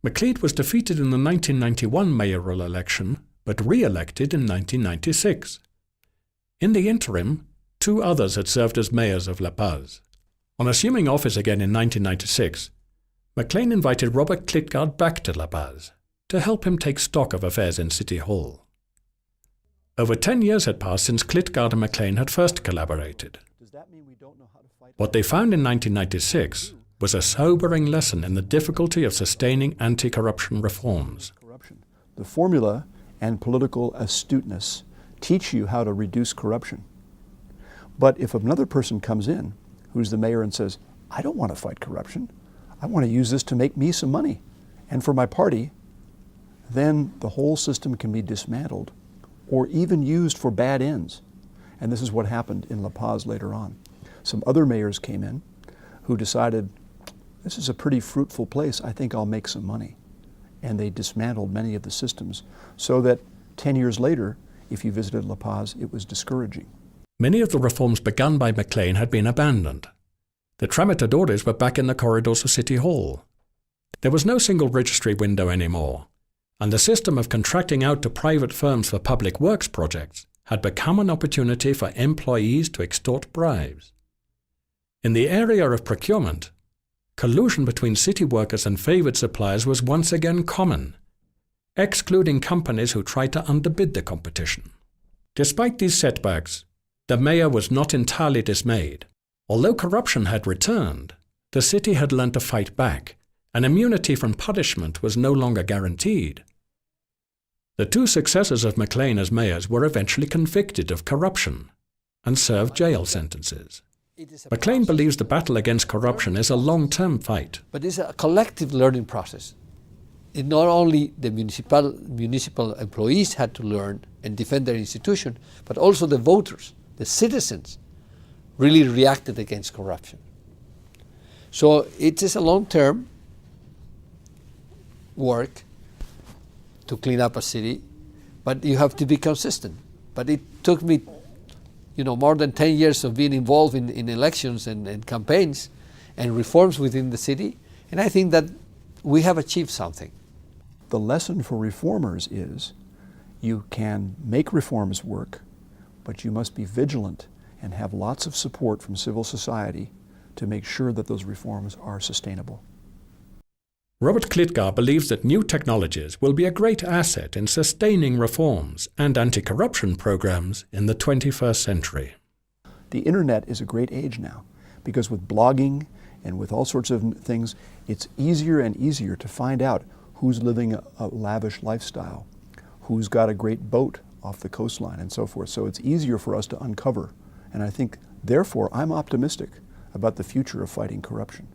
McLeod was defeated in the 1991 mayoral election, but re-elected in 1996. In the interim, 2 others had served as mayors of La Paz. On assuming office again in 1996, McLean invited Robert Klitgaard back to La Paz to help him take stock of affairs in City Hall. Over 10 years had passed since Klitgaard and McLean had first collaborated. What they found in 1996 was a sobering lesson in the difficulty of sustaining anti-corruption reforms. The formula and political astuteness teach you how to reduce corruption. But if another person comes in, who's the mayor, and says, I don't want to fight corruption, I want to use this to make me some money and for my party, then the whole system can be dismantled or even used for bad ends. And this is what happened in La Paz later on. Some other mayors came in who decided, this is a pretty fruitful place, I think I'll make some money. And they dismantled many of the systems so that 10 years later, if you visited La Paz, it was discouraging. Many of the reforms begun by McLean had been abandoned. The tramitadores were back in the corridors of City Hall. There was no single registry window anymore, and the system of contracting out to private firms for public works projects had become an opportunity for employees to extort bribes. In the area of procurement, collusion between city workers and favoured suppliers was once again common, excluding companies who tried to underbid the competition. Despite these setbacks, the mayor was not entirely dismayed. Although corruption had returned, the city had learned to fight back, and immunity from punishment was no longer guaranteed. The 2 successors of McLean as mayors were eventually convicted of corruption and served jail sentences. McLean believes the battle against corruption is a long-term fight. But it's a collective learning process. It not only the municipal employees had to learn and defend their institution, but also the voters, the citizens, really reacted against corruption. So it is a long-term work to clean up a city, but you have to be consistent. But it took me, more than 10 years of being involved in elections and campaigns and reforms within the city, and I think that we have achieved something. The lesson for reformers is you can make reforms work, but you must be vigilant and have lots of support from civil society to make sure that those reforms are sustainable. Robert Klitgaard believes that new technologies will be a great asset in sustaining reforms and anti-corruption programs in the 21st century. The internet is a great age now, because with blogging and with all sorts of things, it's easier and easier to find out who's living a lavish lifestyle, who's got a great boat off the coastline and so forth. So it's easier for us to uncover. And I think, therefore, I'm optimistic about the future of fighting corruption.